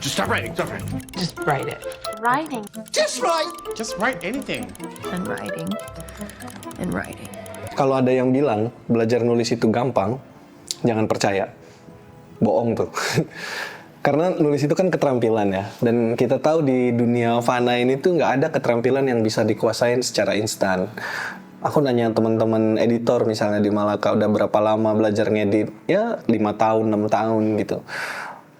Just stop writing. Stop writing. Just write it. Writing Just write. Just write anything. And writing. And writing. Kalau ada yang bilang belajar nulis itu gampang, jangan percaya. Bohong tuh. Karena nulis itu kan keterampilan ya. Dan kita tahu di dunia fana ini tuh nggak ada keterampilan yang bisa dikuasain secara instan. Aku nanya teman-teman editor misalnya di Malaka udah berapa lama belajar ngedit, ya 5 tahun, 6 tahun gitu.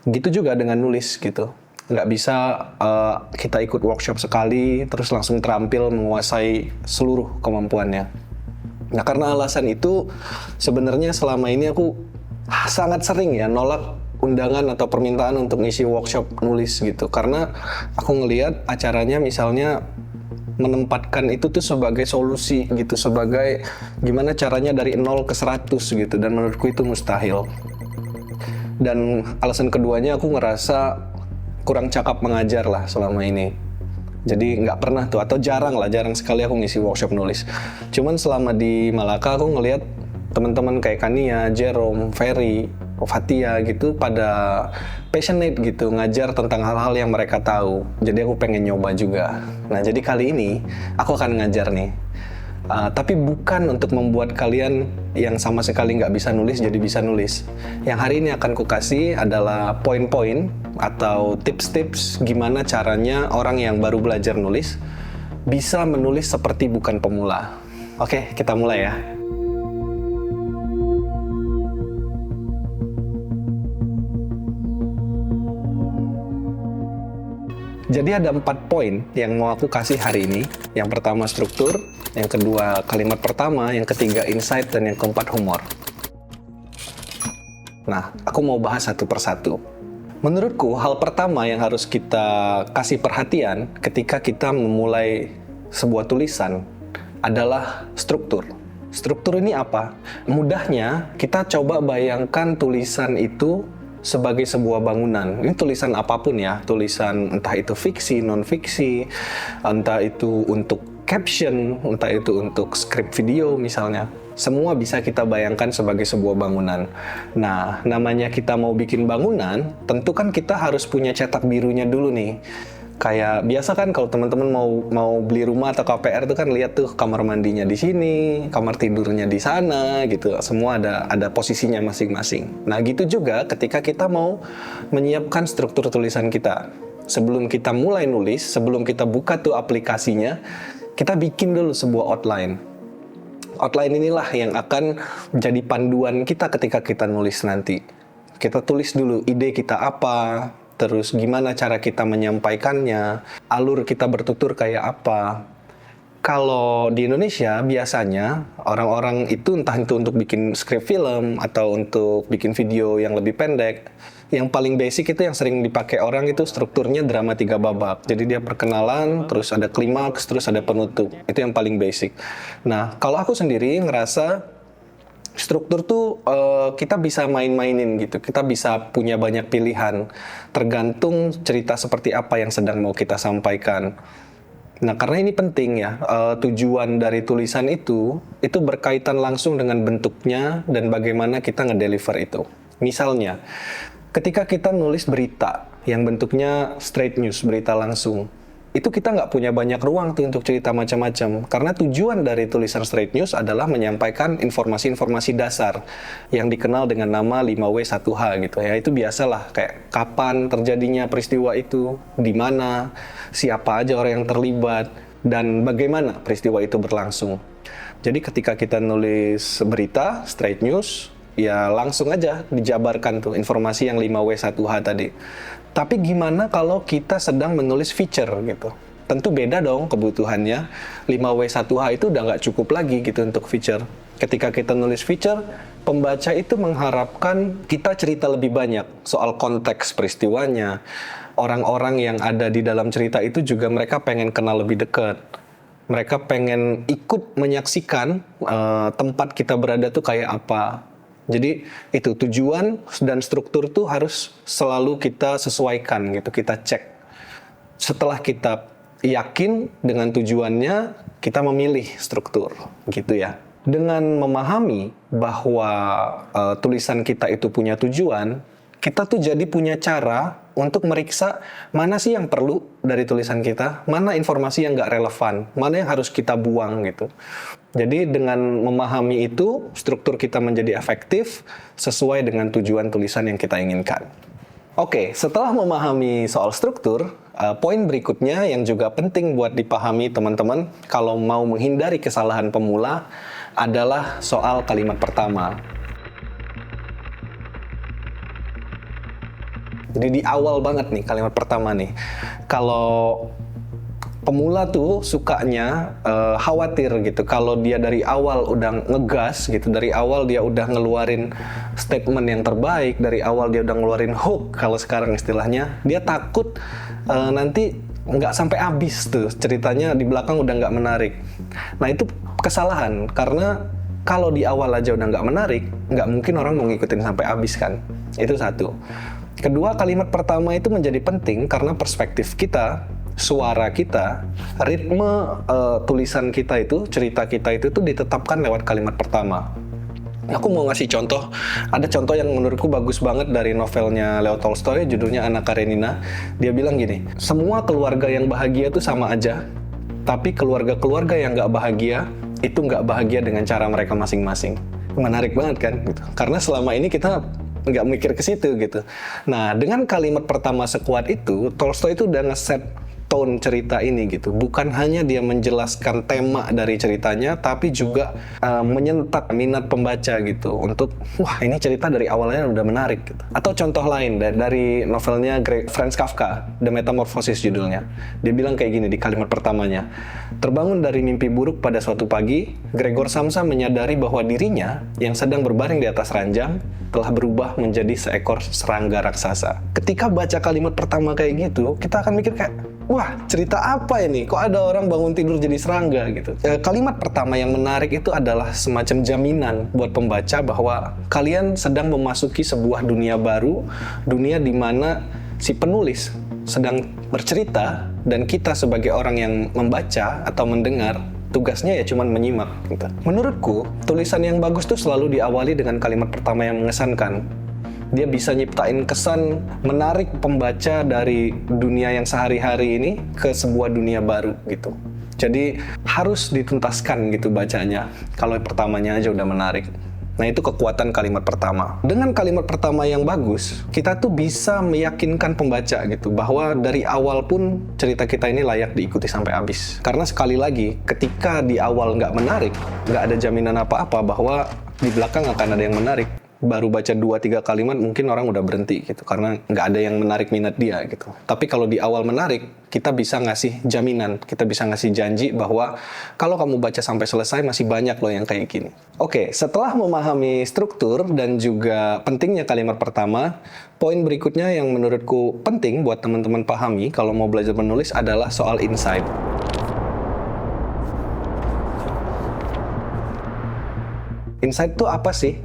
Gitu juga dengan nulis gitu. Nggak bisa kita ikut workshop sekali, terus langsung terampil menguasai seluruh kemampuannya. Nah karena alasan itu, sebenarnya selama ini aku sangat sering ya nolak undangan atau permintaan untuk ngisi workshop nulis gitu. Karena aku ngelihat acaranya misalnya menempatkan itu tuh sebagai solusi gitu, sebagai gimana caranya dari 0 ke 100 gitu, dan menurutku itu mustahil. Dan alasan keduanya aku ngerasa kurang cakap mengajar lah selama ini. Jadi nggak pernah tuh, atau jarang sekali aku ngisi workshop nulis. Cuman selama di Malaka aku ngelihat teman-teman kayak Kania, Jerome, Ferry, Fatia gitu pada passionate gitu ngajar tentang hal-hal yang mereka tahu. Jadi aku pengen nyoba juga. Nah jadi kali ini aku akan ngajar nih. Tapi bukan untuk membuat kalian yang sama sekali nggak bisa nulis jadi bisa nulis. Yang hari ini akan kukasih adalah poin-poin atau tips-tips gimana caranya orang yang baru belajar nulis bisa menulis seperti bukan pemula. Oke, kita mulai ya. Jadi ada 4 poin yang mau aku kasih hari ini. Yang pertama struktur, yang kedua kalimat pertama, yang ketiga insight, dan yang keempat humor. Nah, aku mau bahas satu persatu. Menurutku hal pertama yang harus kita kasih perhatian ketika kita memulai sebuah tulisan adalah struktur. Struktur ini apa? Mudahnya kita coba bayangkan tulisan itu sebagai sebuah bangunan. Ini tulisan apapun ya, tulisan entah itu fiksi, non-fiksi, entah itu untuk caption, entah itu untuk skrip video misalnya. Semua bisa kita bayangkan sebagai sebuah bangunan. Nah, namanya kita mau bikin bangunan, tentu kan kita harus punya cetak birunya dulu nih. Kayak biasa kan kalau teman-teman mau beli rumah atau KPR tuh kan lihat tuh kamar mandinya di sini, kamar tidurnya di sana gitu. Semua ada posisinya masing-masing. Nah, gitu juga ketika kita mau menyiapkan struktur tulisan kita. Sebelum kita mulai nulis, sebelum kita buka tuh aplikasinya, kita bikin dulu sebuah outline. Outline inilah yang akan menjadi panduan kita ketika kita nulis nanti. Kita tulis dulu ide kita apa, terus gimana cara kita menyampaikannya, alur kita bertutur kayak apa. Kalau di Indonesia biasanya orang-orang itu entah itu untuk bikin skrip film atau untuk bikin video yang lebih pendek, yang paling basic itu yang sering dipakai orang itu strukturnya drama 3 babak. Jadi dia perkenalan, terus ada klimaks, terus ada penutup. Itu yang paling basic. Nah, kalau aku sendiri ngerasa struktur tuh kita bisa main-mainin gitu. Kita bisa punya banyak pilihan. Tergantung cerita seperti apa yang sedang mau kita sampaikan. Nah, karena ini penting ya, tujuan dari tulisan itu berkaitan langsung dengan bentuknya dan bagaimana kita ngedeliver itu. Misalnya, ketika kita nulis berita yang bentuknya straight news, berita langsung, itu kita nggak punya banyak ruang tuh untuk cerita macam-macam. Karena tujuan dari tulisan straight news adalah menyampaikan informasi-informasi dasar yang dikenal dengan nama 5W1H gitu ya. Itu biasalah kayak kapan terjadinya peristiwa itu, di mana, siapa aja orang yang terlibat, dan bagaimana peristiwa itu berlangsung. Jadi ketika kita nulis berita, straight news, ya langsung aja dijabarkan tuh informasi yang 5W1H tadi. Tapi gimana kalau kita sedang menulis feature gitu? Tentu beda dong kebutuhannya. 5W1H itu udah nggak cukup lagi gitu untuk feature. Ketika kita nulis feature, pembaca itu mengharapkan kita cerita lebih banyak soal konteks peristiwanya. Orang-orang yang ada di dalam cerita itu juga mereka pengen kenal lebih dekat. Mereka pengen ikut menyaksikan tempat kita berada tuh kayak apa. Jadi itu tujuan dan struktur tuh harus selalu kita sesuaikan gitu, kita cek. Setelah kita yakin dengan tujuannya, kita memilih struktur gitu ya. Dengan memahami bahwa tulisan kita itu punya tujuan, kita tuh jadi punya cara untuk meriksa mana sih yang perlu dari tulisan kita, mana informasi yang nggak relevan, mana yang harus kita buang gitu. Jadi dengan memahami itu, struktur kita menjadi efektif sesuai dengan tujuan tulisan yang kita inginkan. Oke, setelah memahami soal struktur, poin berikutnya yang juga penting buat dipahami teman-teman kalau mau menghindari kesalahan pemula adalah soal kalimat pertama. Jadi di awal banget nih kalimat pertama nih. Kalau pemula tuh sukanya khawatir gitu. Kalau dia dari awal udah ngegas gitu, dari awal dia udah ngeluarin statement yang terbaik, dari awal dia udah ngeluarin hook kalau sekarang istilahnya, dia takut nanti nggak sampai habis tuh ceritanya, di belakang udah nggak menarik. Nah itu kesalahan, karena kalau di awal aja udah nggak menarik, nggak mungkin orang mau ngikutin sampai habis kan. Itu satu. Kedua, kalimat pertama itu menjadi penting karena perspektif kita, suara kita, ritme tulisan kita itu, cerita kita itu tuh ditetapkan lewat kalimat pertama. Aku mau ngasih contoh, ada contoh yang menurutku bagus banget dari novelnya Leo Tolstoy, judulnya Anna Karenina. Dia bilang gini, semua keluarga yang bahagia itu sama aja, tapi keluarga-keluarga yang nggak bahagia, itu nggak bahagia dengan cara mereka masing-masing. Menarik banget kan? Gitu. Karena selama ini kita nggak mikir ke situ gitu. Nah, dengan kalimat pertama sekuat itu, Tolstoy itu udah ngeset tone cerita ini gitu. Bukan hanya dia menjelaskan tema dari ceritanya, tapi juga menyentak minat pembaca gitu. Untuk, wah ini cerita dari awalnya udah menarik gitu. Atau contoh lain dari novelnya Franz Kafka, The Metamorphosis judulnya. Dia bilang kayak gini di kalimat pertamanya. Terbangun dari mimpi buruk pada suatu pagi, Gregor Samsa menyadari bahwa dirinya yang sedang berbaring di atas ranjang telah berubah menjadi seekor serangga raksasa. Ketika baca kalimat pertama kayak gitu, kita akan mikir kayak, wah cerita apa ini? Kok ada orang bangun tidur jadi serangga gitu? Kalimat pertama yang menarik itu adalah semacam jaminan buat pembaca bahwa kalian sedang memasuki sebuah dunia baru, dunia di mana si penulis sedang bercerita dan kita sebagai orang yang membaca atau mendengar, tugasnya ya cuman menyimak gitu. Menurutku, tulisan yang bagus tuh selalu diawali dengan kalimat pertama yang mengesankan. Dia bisa nyiptain kesan menarik pembaca dari dunia yang sehari-hari ini ke sebuah dunia baru gitu. Jadi harus dituntaskan gitu bacanya. Kalau pertamanya aja udah menarik. Nah itu kekuatan kalimat pertama. Dengan kalimat pertama yang bagus, kita tuh bisa meyakinkan pembaca gitu bahwa dari awal pun cerita kita ini layak diikuti sampai habis. Karena sekali lagi, ketika di awal nggak menarik, nggak ada jaminan apa-apa bahwa di belakang akan ada yang menarik. Baru baca 2-3 kalimat mungkin orang udah berhenti gitu karena nggak ada yang menarik minat dia gitu. Tapi kalau di awal menarik, kita bisa ngasih jaminan, kita bisa ngasih janji bahwa kalau kamu baca sampai selesai masih banyak loh yang kayak gini. Oke, setelah memahami struktur dan juga pentingnya kalimat pertama, poin berikutnya yang menurutku penting buat teman-teman pahami kalau mau belajar menulis adalah soal insight. Insight itu apa sih?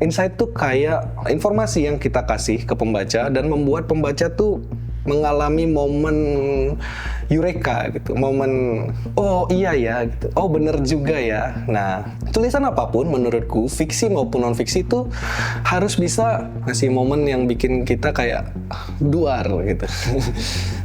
Insight tuh kayak informasi yang kita kasih ke pembaca dan membuat pembaca tuh mengalami momen eureka gitu, momen oh iya ya gitu, oh bener juga ya. Nah tulisan apapun menurutku, fiksi maupun non fiksi itu harus bisa ngasih momen yang bikin kita kayak duar gitu.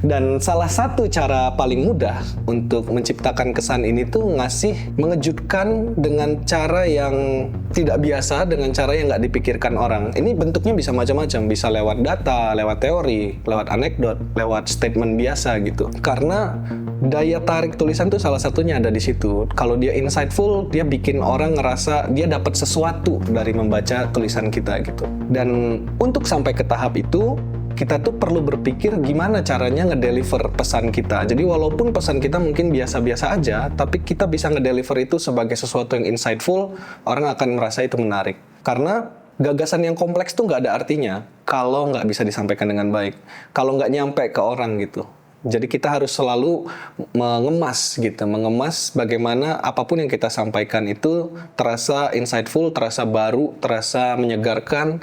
Dan salah satu cara paling mudah untuk menciptakan kesan ini tuh ngasih mengejutkan dengan cara yang tidak biasa, dengan cara yang nggak dipikirkan orang. Ini bentuknya bisa macam-macam, bisa lewat data, lewat teori, lewat anekdot, lewat statement biasa gitu. Karena daya tarik tulisan tuh salah satunya ada di situ. Kalau dia insightful, dia bikin orang ngerasa dia dapat sesuatu dari membaca tulisan kita gitu. Dan untuk sampai ke tahap itu, kita tuh perlu berpikir gimana caranya ngedeliver pesan kita. Jadi walaupun pesan kita mungkin biasa-biasa aja, tapi kita bisa ngedeliver itu sebagai sesuatu yang insightful, orang akan merasa itu menarik. Karena gagasan yang kompleks tuh nggak ada artinya kalau nggak bisa disampaikan dengan baik, kalau nggak nyampe ke orang gitu. Jadi kita harus selalu mengemas bagaimana apapun yang kita sampaikan itu terasa insightful, terasa baru, terasa menyegarkan,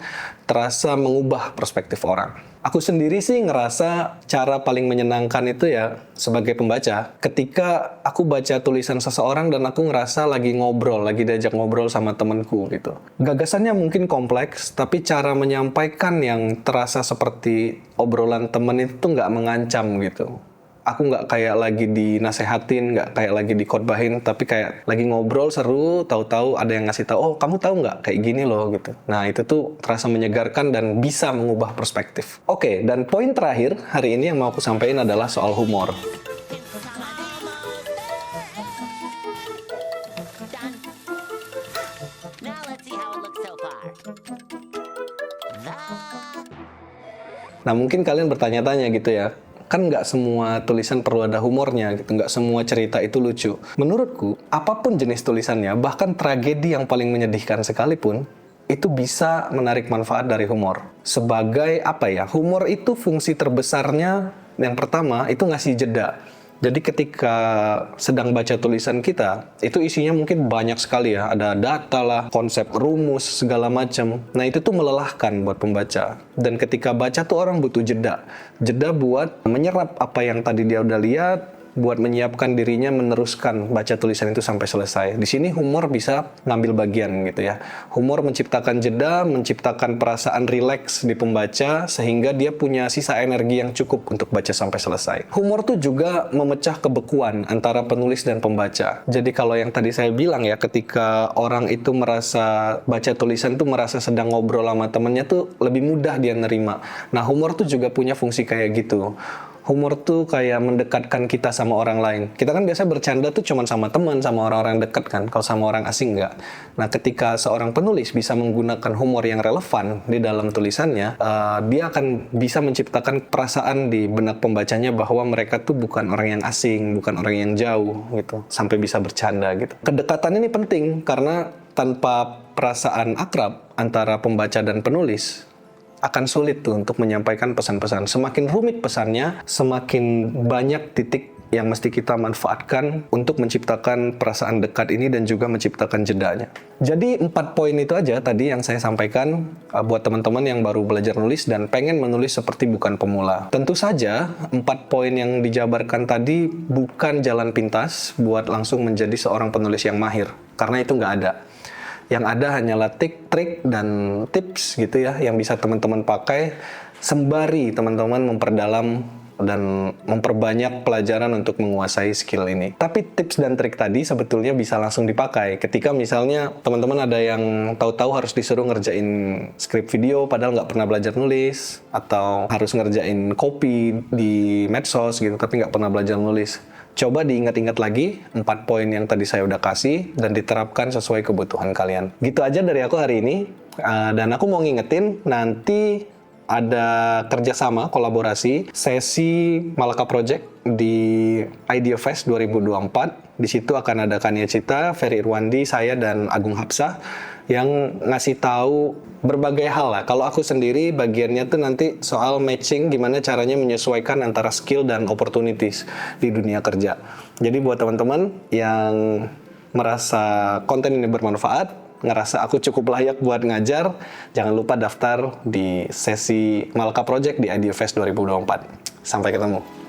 terasa mengubah perspektif orang. Aku sendiri sih ngerasa cara paling menyenangkan itu ya sebagai pembaca ketika aku baca tulisan seseorang dan aku ngerasa lagi ngobrol, lagi diajak ngobrol sama temenku gitu. Gagasannya mungkin kompleks, tapi cara menyampaikan yang terasa seperti obrolan temen itu nggak mengancam gitu. Aku nggak kayak lagi dinasehatin, nggak kayak lagi dikhotbahin, tapi kayak lagi ngobrol seru, tahu-tahu ada yang ngasih tahu, oh kamu tahu nggak kayak gini loh gitu. Nah itu tuh terasa menyegarkan dan bisa mengubah perspektif. Oke, dan poin terakhir hari ini yang mau aku sampaikan adalah soal humor. Nah mungkin kalian bertanya-tanya gitu ya, kan nggak semua tulisan perlu ada humornya gitu, nggak semua cerita itu lucu. Menurutku, apapun jenis tulisannya, bahkan tragedi yang paling menyedihkan sekalipun, itu bisa menarik manfaat dari humor. Sebagai apa ya, humor itu fungsi terbesarnya yang pertama itu ngasih jeda. Jadi ketika sedang baca tulisan kita, itu isinya mungkin banyak sekali ya. Ada data lah, konsep rumus, segala macam. Nah itu tuh melelahkan buat pembaca. Dan ketika baca tuh orang butuh jeda. Jeda buat menyerap apa yang tadi dia udah lihat, buat menyiapkan dirinya meneruskan baca tulisan itu sampai selesai. Di sini humor bisa ngambil bagian gitu ya. Humor menciptakan jeda, menciptakan perasaan rileks di pembaca sehingga dia punya sisa energi yang cukup untuk baca sampai selesai. Humor tuh juga memecah kebekuan antara penulis dan pembaca. Jadi kalau yang tadi saya bilang ya, ketika orang itu merasa baca tulisan tuh merasa sedang ngobrol sama temennya tuh lebih mudah dia nerima. Nah, humor tuh juga punya fungsi kayak gitu. Humor tuh kayak mendekatkan kita sama orang lain. Kita kan biasa bercanda tuh cuma sama teman, sama orang-orang dekat kan. Kalau sama orang asing nggak. Nah, ketika seorang penulis bisa menggunakan humor yang relevan di dalam tulisannya, dia akan bisa menciptakan perasaan di benak pembacanya bahwa mereka tuh bukan orang yang asing, bukan orang yang jauh gitu. Sampai bisa bercanda gitu. Kedekatan ini penting karena tanpa perasaan akrab antara pembaca dan penulis, akan sulit tuh untuk menyampaikan pesan-pesan. Semakin rumit pesannya, semakin banyak titik yang mesti kita manfaatkan untuk menciptakan perasaan dekat ini dan juga menciptakan jedanya. Jadi 4 poin itu aja tadi yang saya sampaikan buat teman-teman yang baru belajar nulis dan pengen menulis seperti bukan pemula. Tentu saja 4 poin yang dijabarkan tadi bukan jalan pintas buat langsung menjadi seorang penulis yang mahir, karena itu nggak ada. Yang ada hanyalah trik dan tips gitu ya yang bisa teman-teman pakai sembari teman-teman memperdalam dan memperbanyak pelajaran untuk menguasai skill ini. Tapi tips dan trik tadi sebetulnya bisa langsung dipakai ketika misalnya teman-teman ada yang tahu-tahu harus disuruh ngerjain skrip video padahal nggak pernah belajar nulis, atau harus ngerjain copy di medsos gitu tapi nggak pernah belajar nulis. Coba diingat-ingat lagi 4 poin yang tadi saya udah kasih dan diterapkan sesuai kebutuhan kalian. Gitu aja dari aku hari ini. Dan aku mau ngingetin nanti ada kerjasama, kolaborasi, sesi Malaka Project di Idea Fest 2024. Di situ akan ada Kania Cita, Ferry Irwandi, saya dan Agung Hapsah yang ngasih tahu berbagai hal lah. Kalau aku sendiri bagiannya tuh nanti soal matching, gimana caranya menyesuaikan antara skill dan opportunities di dunia kerja. Jadi buat teman-teman yang merasa konten ini bermanfaat, ngerasa aku cukup layak buat ngajar, jangan lupa daftar di sesi Malaka Project di Idea Fest 2024. Sampai ketemu.